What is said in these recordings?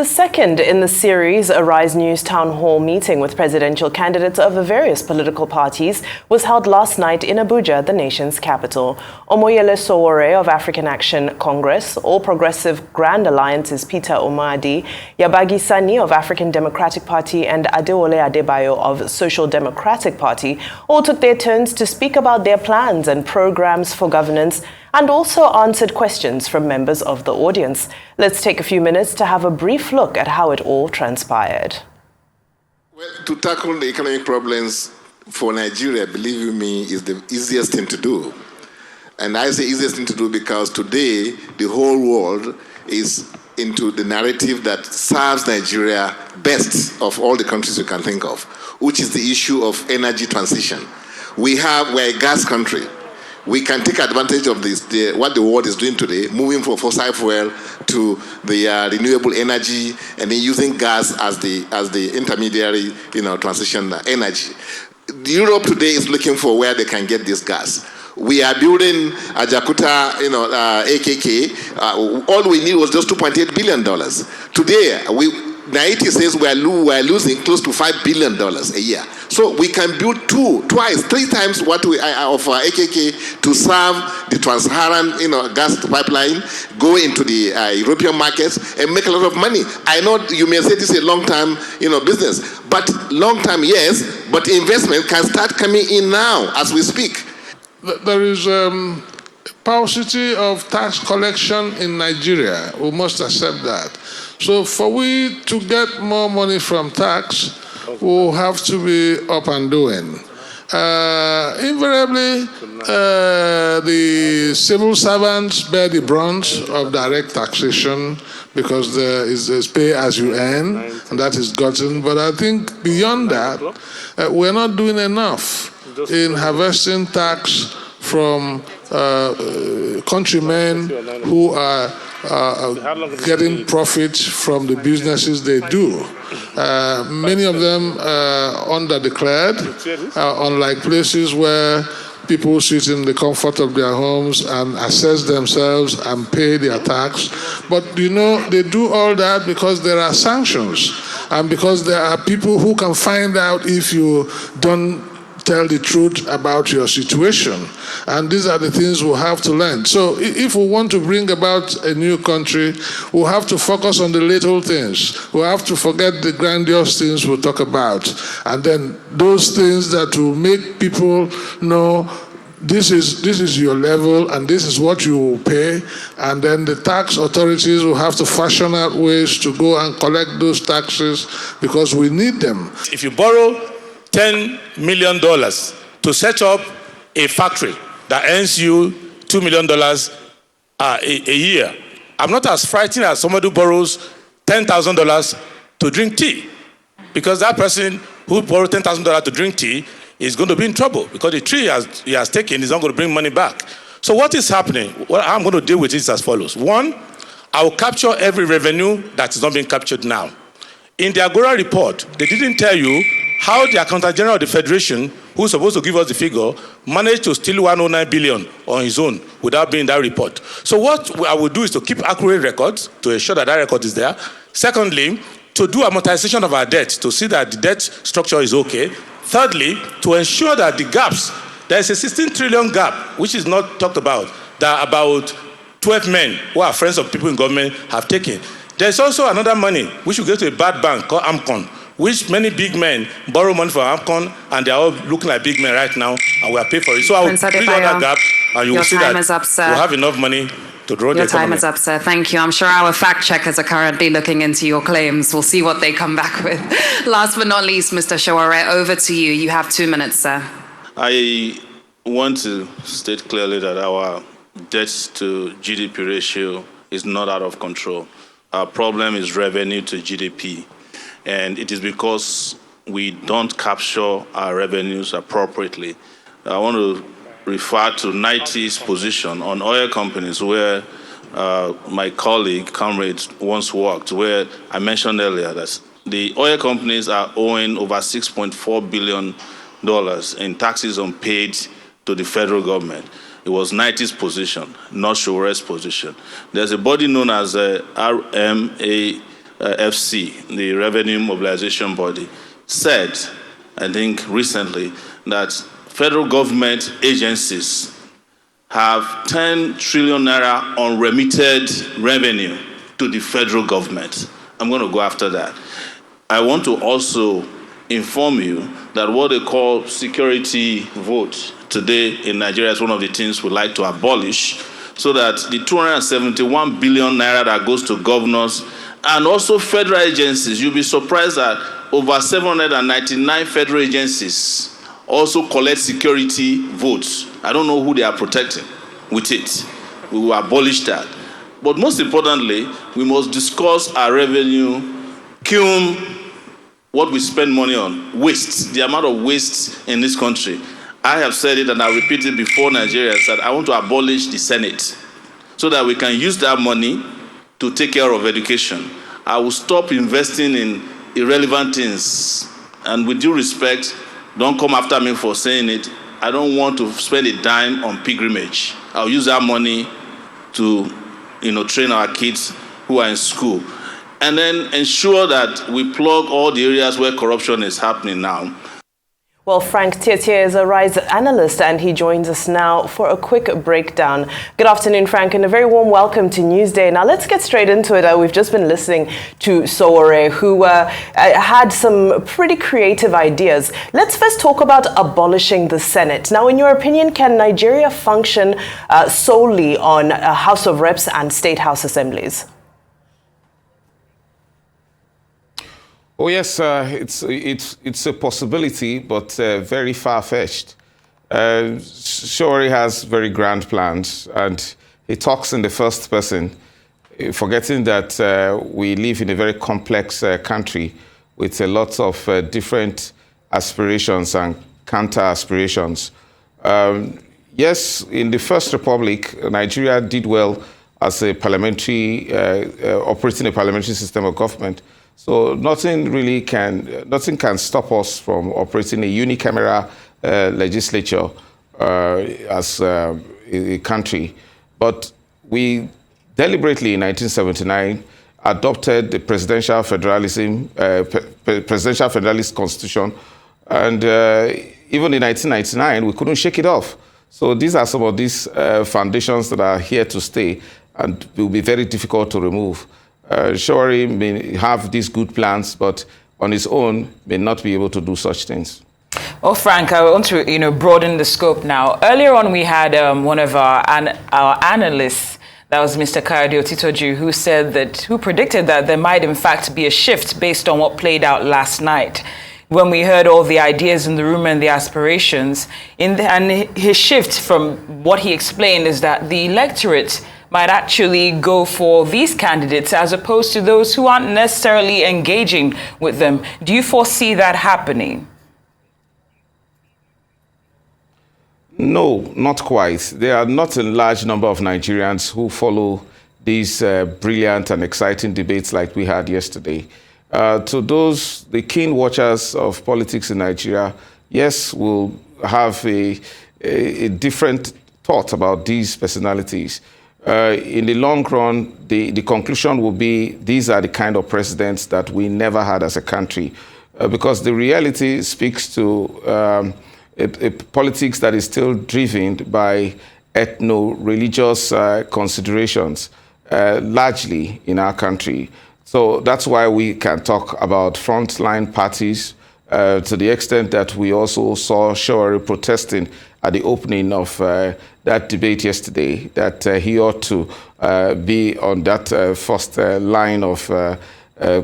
The second in the series Arise News Town Hall meeting with presidential candidates of various political parties was held last night in Abuja, the nation's capital. Omoyele Sowore of African Action Congress, All Progressive Grand Alliance's Peter Omadi, Yabagi Sani of African Democratic Party and Adewole Adebayo of Social Democratic Party all took their turns to speak about their plans and programs for governance and also answered questions from members of the audience. Let's take a few minutes to have a brief look at how it all transpired. Well, to tackle the economic problems for Nigeria, believe you me, is the easiest thing to do. And I say easiest thing to do because today the whole world is into the narrative that serves Nigeria best of all the countries you can think of, which is the issue of energy transition. We're a gas country. We can take advantage of this, what the world is doing today, moving from fossil fuel to the renewable energy, and then using gas as the intermediary, transition energy. Europe today is looking for where they can get this gas. We are building Ajakuta, AKK. All we need was just $2.8 billion. Today, Tietie says we are losing close to $5 billion a year. So we can build twice, three times what we of AKK to serve the Trans-Saharan, gas pipeline, go into the European markets and make a lot of money. I know you may say this is a long-term, business, but long-term, yes, but investment can start coming in now as we speak. There is paucity of tax collection in Nigeria. We must accept that. So for we to get more money from tax, we'll have to be up and doing. Invariably, the civil servants bear the brunt of direct taxation because there is pay as you earn, and that is gotten. But I think beyond that, we're not doing enough in harvesting tax from countrymen who are getting profit from the businesses they do. Many of them are underdeclared, unlike places where people sit in the comfort of their homes and assess themselves and pay their tax. But they do all that because there are sanctions and because there are people who can find out if you don't tell the truth about your situation. And these are the things we'll have to learn. So if we want to bring about a new country, we'll have to focus on the little things. We'll have to forget the grandiose things we'll talk about. And then those things that will make people know this is your level and this is what you will pay. And then the tax authorities will have to fashion out ways to go and collect those taxes because we need them. If you borrow $10 million to set up a factory that earns you $2 million a year. I'm not as frightened as somebody who borrows $10,000 to drink tea, because that person who borrowed $10,000 to drink tea is going to be in trouble because the tree he has taken is not going to bring money back. So what is happening? What I'm going to deal with is as follows. One, I will capture every revenue that is not being captured now. In the Agora report, they didn't tell you how the Accountant General of the Federation, who's supposed to give us the figure, managed to steal 109 billion on his own without being in that report. So what I will do is to keep accurate records to ensure that record is there. Secondly, to do amortization of our debt to see that the debt structure is okay. Thirdly, to ensure that the gaps, there is a 16 trillion gap, which is not talked about, that about 12 men who are friends of people in government have taken. There's also another money which will go to a bad bank called AMCON, which many big men borrow money from AMCON, and they're all looking like big men right now, and we are paying for it. So I will bridge all that gap, and you will see that we'll have enough money to grow the economy. Your time is up, sir. Thank you. I'm sure our fact checkers are currently looking into your claims. We'll see what they come back with. Last but not least, Mr. Sowore, over to you. You have 2 minutes, sir. I want to state clearly that our debt to GDP ratio is not out of control. Our problem is revenue to GDP. And it is because we don't capture our revenues appropriately. I want to refer to Tietie's position on oil companies, where my colleague, comrades, once worked, where I mentioned earlier that the oil companies are owing over $6.4 billion in taxes unpaid to the federal government. It was Tietie's position, not Sowore's position. There's a body known as RMA FC, the Revenue Mobilization Body, said, I think recently, that federal government agencies have 10 trillion naira unremitted revenue to the federal government. I'm going to go after that. I want to also inform you that what they call security vote today in Nigeria is one of the things we like to abolish, so that the 271 billion naira that goes to governors and also federal agencies, you'll be surprised that over 799 federal agencies also collect security votes. I don't know who they are protecting with it. We will abolish that. But most importantly, we must discuss our revenue, cum what we spend money on, waste, the amount of waste in this country. I have said it and I repeat it before Nigerians that I want to abolish the Senate so that we can use that money to take care of education. I will stop investing in irrelevant things. And with due respect, don't come after me for saying it. I don't want to spend a dime on pilgrimage. I'll use that money to, train our kids who are in school. And then ensure that we plug all the areas where corruption is happening now. Well, Frank Tietie is a RISE analyst and he joins us now for a quick breakdown. Good afternoon, Frank, and a very warm welcome to Newsday. Now, let's get straight into it. We've just been listening to Sowore, who had some pretty creative ideas. Let's first talk about abolishing the Senate. Now, in your opinion, can Nigeria function solely on a House of Reps and State House assemblies? Oh yes, it's a possibility, but very far-fetched. Sowore has very grand plans, and he talks in the first person, forgetting that we live in a very complex country with a lot of different aspirations and counter-aspirations. Yes, in the First Republic, Nigeria did well as a parliamentary, operating a parliamentary system of government. So nothing can stop us from operating a unicameral legislature as a country. But we deliberately in 1979 adopted the presidential federalist constitution, and even in 1999 we couldn't shake it off. So these are some of these foundations that are here to stay and will be very difficult to remove. Sowore may have these good plans, but on his own may not be able to do such things. Well, Frank, I want to broaden the scope now. Earlier on, we had one of our analysts, that was Mr. Kayode Otitoju, who predicted that there might in fact be a shift based on what played out last night, when we heard all the ideas in the room and the aspirations. And his shift from what he explained is that the electorate might actually go for these candidates as opposed to those who aren't necessarily engaging with them. Do you foresee that happening? No, not quite. There are not a large number of Nigerians who follow these brilliant and exciting debates like we had yesterday. To those, the keen watchers of politics in Nigeria, yes, will have a different thought about these personalities. In the long run, the conclusion will be these are the kind of presidents that we never had as a country, because the reality speaks to a politics that is still driven by ethno-religious considerations, largely in our country. So that's why we can talk about frontline parties to the extent that we also saw Sowore protesting at the opening of that debate yesterday, that he ought to be on that first line of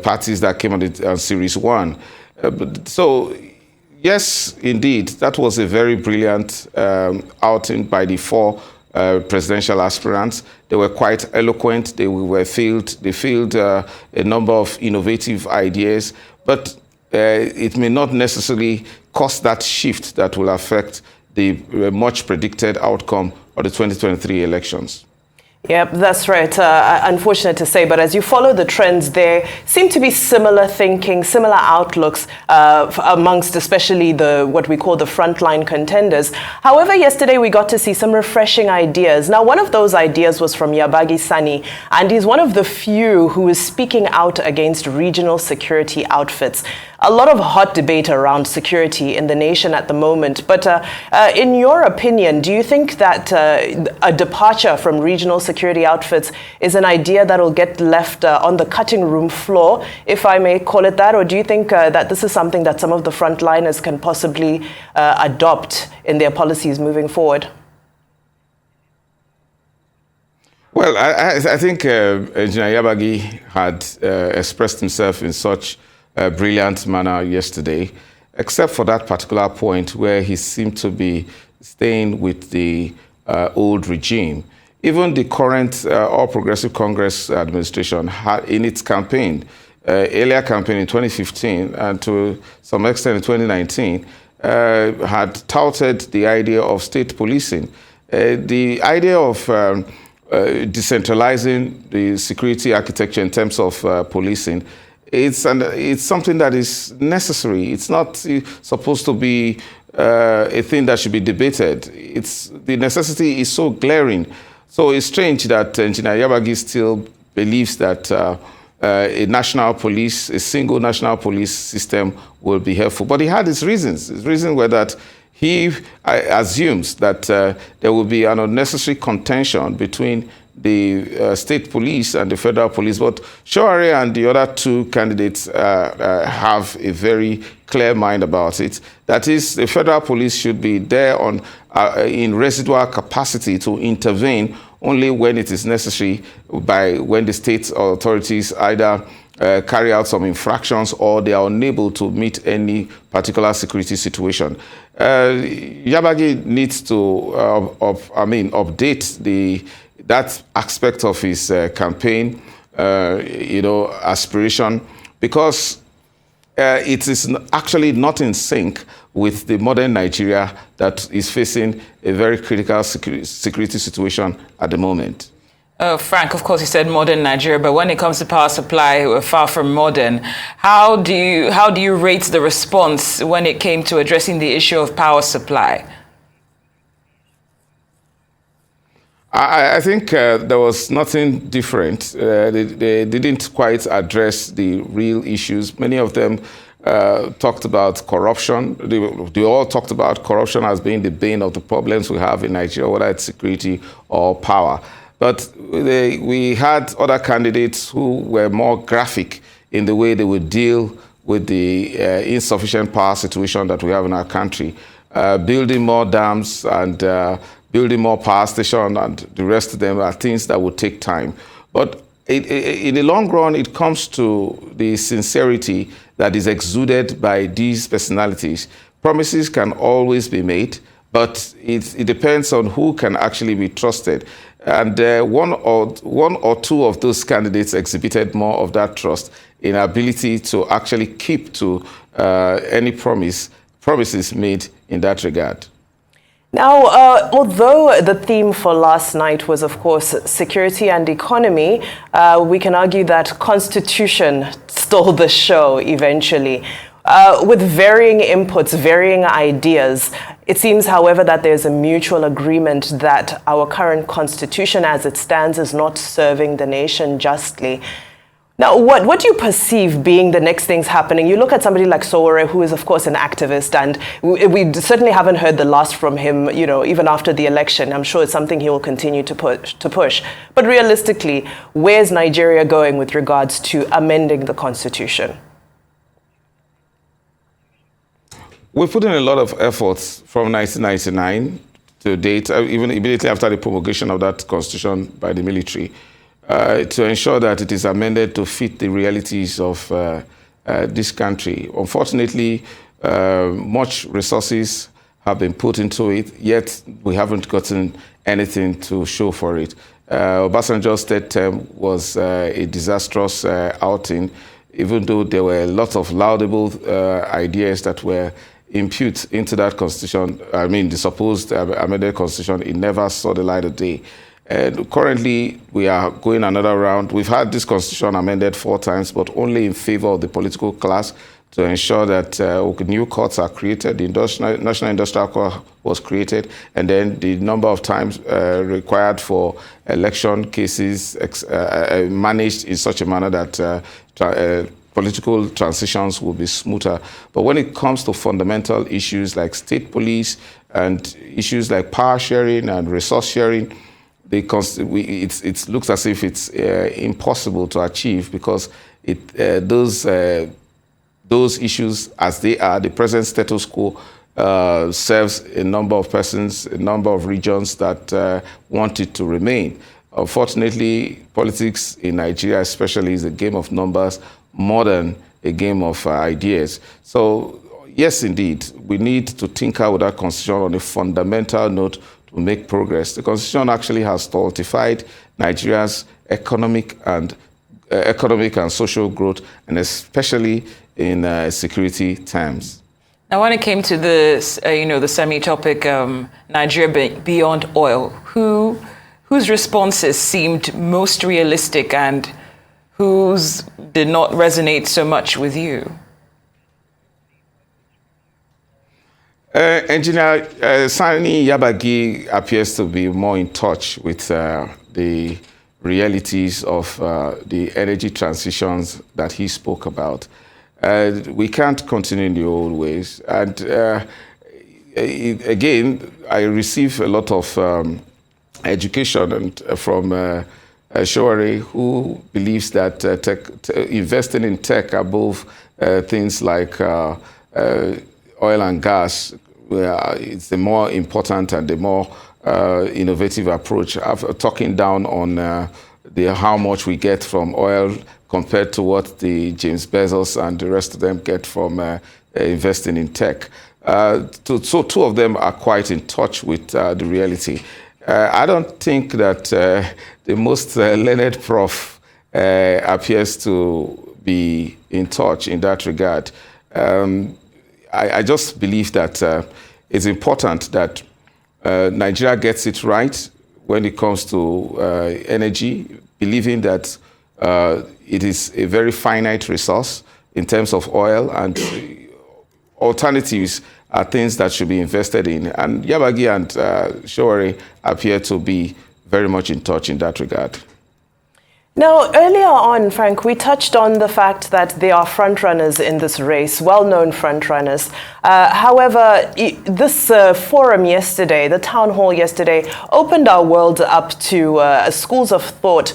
parties that came on Series 1. So, yes, indeed, that was a very brilliant outing by the four presidential aspirants. They were quite eloquent. They fielded a number of innovative ideas, but it may not necessarily cause that shift that will affect the much predicted outcome of the 2023 elections. Yep, that's right. Unfortunate to say, but as you follow the trends, there seem to be similar thinking, similar outlooks amongst especially what we call the frontline contenders. However, yesterday we got to see some refreshing ideas. Now, one of those ideas was from Yabagi Sani, and he's one of the few who is speaking out against regional security outfits. A lot of hot debate around security in the nation at the moment. But in your opinion, do you think that a departure from regional security outfits is an idea that will get left on the cutting room floor, if I may call it that? Or do you think that this is something that some of the frontliners can possibly adopt in their policies moving forward? Well, I think Engineer Yabagi had expressed himself in such a brilliant manner yesterday, except for that particular point where he seemed to be staying with the old regime. Even the current All Progressive Congress administration had in its campaign, earlier campaign in 2015 and to some extent in 2019, had touted the idea of state policing. The idea of decentralizing the security architecture in terms of policing, it's something that is necessary. It's not supposed to be a thing that should be debated. The necessity is so glaring. So it's strange that Engineer Yabagi still believes that a national police, a single national police system will be helpful. But he had his reasons. His reasons were that he assumes that there will be an unnecessary contention between the state police and the federal police. But Shoare and the other two candidates have a very clear mind about it. That is, the federal police should be there in residual capacity to intervene only when it is necessary, when the state authorities either carry out some infractions or they are unable to meet any particular security situation. Yabagi needs to update that aspect of his campaign, aspiration, because it is actually not in sync with the modern Nigeria that is facing a very critical security situation at the moment. Frank, of course, you said modern Nigeria, but when it comes to power supply, we're far from modern. How do you rate the response when it came to addressing the issue of power supply? I think there was nothing different. They didn't quite address the real issues. Many of them talked about corruption. They all talked about corruption as being the bane of the problems we have in Nigeria, whether it's security or power. But we had other candidates who were more graphic in the way they would deal with the insufficient power situation that we have in our country. Building more dams and building more power stations and the rest of them are things that would take time. But in the long run, it comes to the sincerity that is exuded by these personalities. Promises can always be made, but it depends on who can actually be trusted. And one or two of those candidates exhibited more of that trust in ability to actually keep to any promises made in that regard. Now, although the theme for last night was, of course, security and economy, we can argue that Constitution stole the show eventually. With varying inputs, varying ideas, it seems, however, that there's a mutual agreement that our current Constitution as it stands is not serving the nation justly. Now, what do you perceive being the next things happening? You look at somebody like Sowore, who is, of course, an activist, and we certainly haven't heard the last from him, even after the election. I'm sure it's something he will continue to push. But realistically, where's Nigeria going with regards to amending the Constitution? We put in a lot of efforts from 1999 to date, even immediately after the promulgation of that Constitution by the military, to ensure that it is amended to fit the realities of this country. Unfortunately, much resources have been put into it, yet we haven't gotten anything to show for it. Obasanjo's third term was a disastrous outing, even though there were a lot of laudable ideas that were impute into that constitution. I mean, the supposed amended constitution, it never saw the light of day. And currently, we are going another round. We've had this constitution amended 4 times, but only in favor of the political class to ensure that new courts are created. The National Industrial Court was created, and then the number of times required for election cases managed in such a manner that political transitions will be smoother. But when it comes to fundamental issues like state police and issues like power sharing and resource sharing, it looks as if it's impossible to achieve, because those issues, as they are, the present status quo serves a number of persons, a number of regions that want it to remain. Unfortunately, politics in Nigeria especially is a game of numbers more than a game of ideas. So, yes, indeed, we need to tinker with that constitution on a fundamental note to make progress. The constitution actually has stultified Nigeria's economic and social growth, and especially in security terms. Now, when it came to this, the semi-topic Nigeria beyond oil, whose responses seemed most realistic and whose did not resonate so much with you? Engineer Sani Yabagi appears to be more in touch with the realities of the energy transitions that he spoke about. We can't continue in the old ways. And again, I receive a lot of education from Showore, who believes that investing in tech above things like oil and gas, it's the more important and the more innovative approach. After talking down on how much we get from oil compared to what the James Bezos and the rest of them get from investing in tech. So 2 of them are quite in touch with the reality. I don't think that the most learned prof appears to be in touch in that regard. I just believe that it's important that Nigeria gets it right when it comes to energy, believing that it is a very finite resource in terms of oil, and alternatives are things that should be invested in. And Yabagi and Showore appear to be very much in touch in that regard. Now, earlier on, Frank, we touched on the fact that there are front-runners in this race, well-known front-runners. However, this forum yesterday, the town hall yesterday, opened our world up to schools of thought,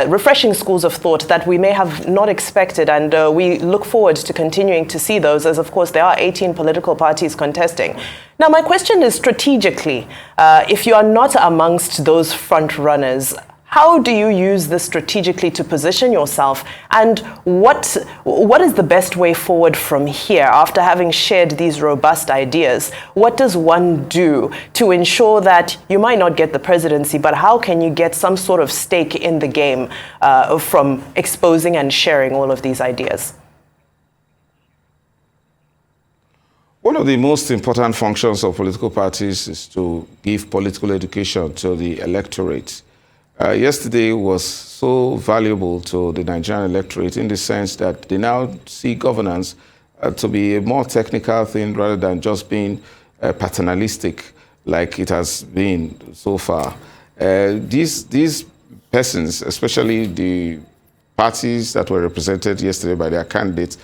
refreshing schools of thought that we may have not expected, and we look forward to continuing to see those, as of course there are 18 political parties contesting. Now, my question is, strategically, if you are not amongst those front-runners, how do you use this strategically to position yourself, and what is the best way forward from here after having shared these robust ideas? What does one do to ensure that you might not get the presidency, but how can you get some sort of stake in the game from exposing and sharing all of these ideas? One of the most important functions of political parties is to give political education to the electorate. Yesterday was so valuable to the Nigerian electorate in the sense that they now see governance to be a more technical thing rather than just being paternalistic like it has been so far. These persons, especially the parties that were represented yesterday by their candidates,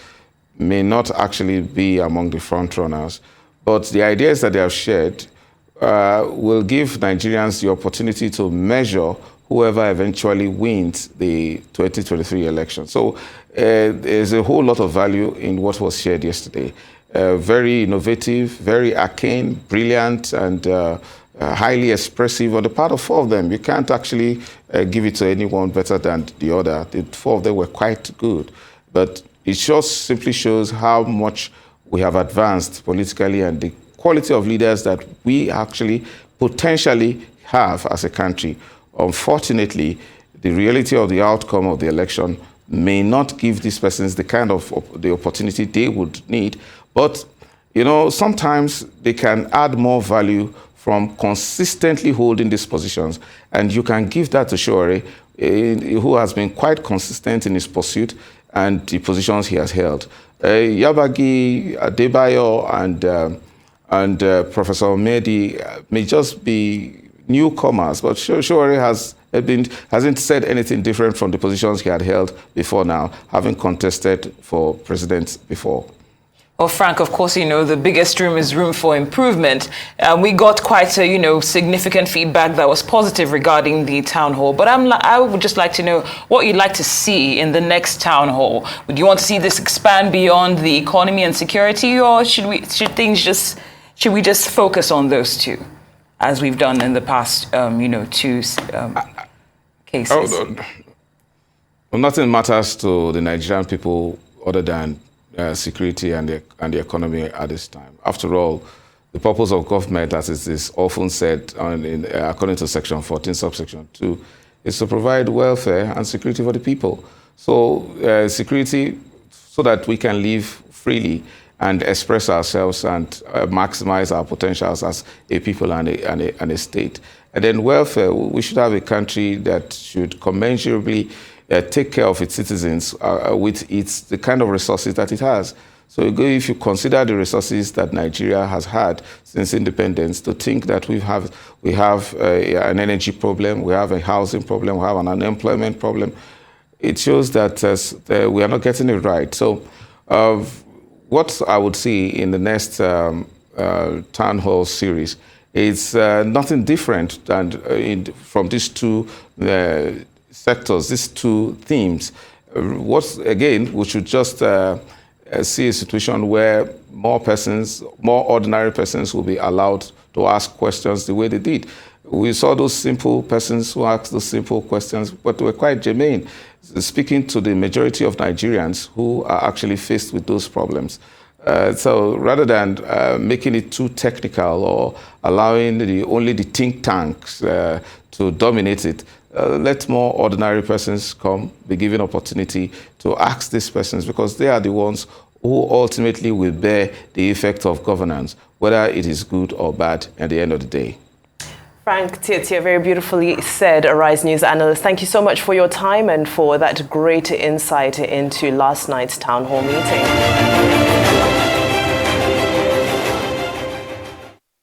may not actually be among the front runners, but the ideas that they have shared will give Nigerians the opportunity to measure whoever eventually wins the 2023 election. So there's a whole lot of value in what was shared yesterday. Very innovative, very arcane, brilliant, and highly expressive on the part of 4 of them. You can't actually give it to anyone better than the other. The 4 of them were quite good. But it just simply shows how much we have advanced politically and the quality of leaders that we actually potentially have as a country. Unfortunately, the reality of the outcome of the election may not give these persons the kind of the opportunity they would need. But, you know, sometimes they can add more value from consistently holding these positions. And you can give that to Sowore, who has been quite consistent in his pursuit and the positions he has held. Yabagi, Adebayo, and Professor Mehdi may just be newcomers, but Sowore hasn't said anything different from the positions he had held before now, having contested for president before. Well, Frank, of course, the biggest room is room for improvement. We got quite a, significant feedback that was positive regarding the town hall. But I would just like to know what you'd like to see in the next town hall. Would you want to see this expand beyond the economy and security, or should we just focus on those two, as we've done in the past, two cases? Well, nothing matters to the Nigerian people other than security and the economy at this time. After all, the purpose of government, as it is often said according to Section 14, subsection 2, is to provide welfare and security for the people. So security so that we can live freely and express ourselves and maximize our potentials as a people and a state. And then welfare, we should have a country that should commensurably take care of its citizens with the kind of resources that it has. So if you consider the resources that Nigeria has had since independence, to think that we have an energy problem, we have a housing problem, we have an unemployment problem, it shows that we are not getting it right. So what I would see in the next town hall series is nothing different than from these two sectors, these two themes. Again, we should just see a situation where more ordinary persons will be allowed to ask questions the way they did. We saw those simple persons who asked those simple questions, but were quite germane, speaking to the majority of Nigerians who are actually faced with those problems. So rather than making it too technical or allowing only the think tanks to dominate it, let more ordinary persons be given opportunity to ask these persons, because they are the ones who ultimately will bear the effect of governance, whether it is good or bad at the end of the day. Frank Tietie, very beautifully said, Arise News analyst. Thank you so much for your time and for that great insight into last night's town hall meeting.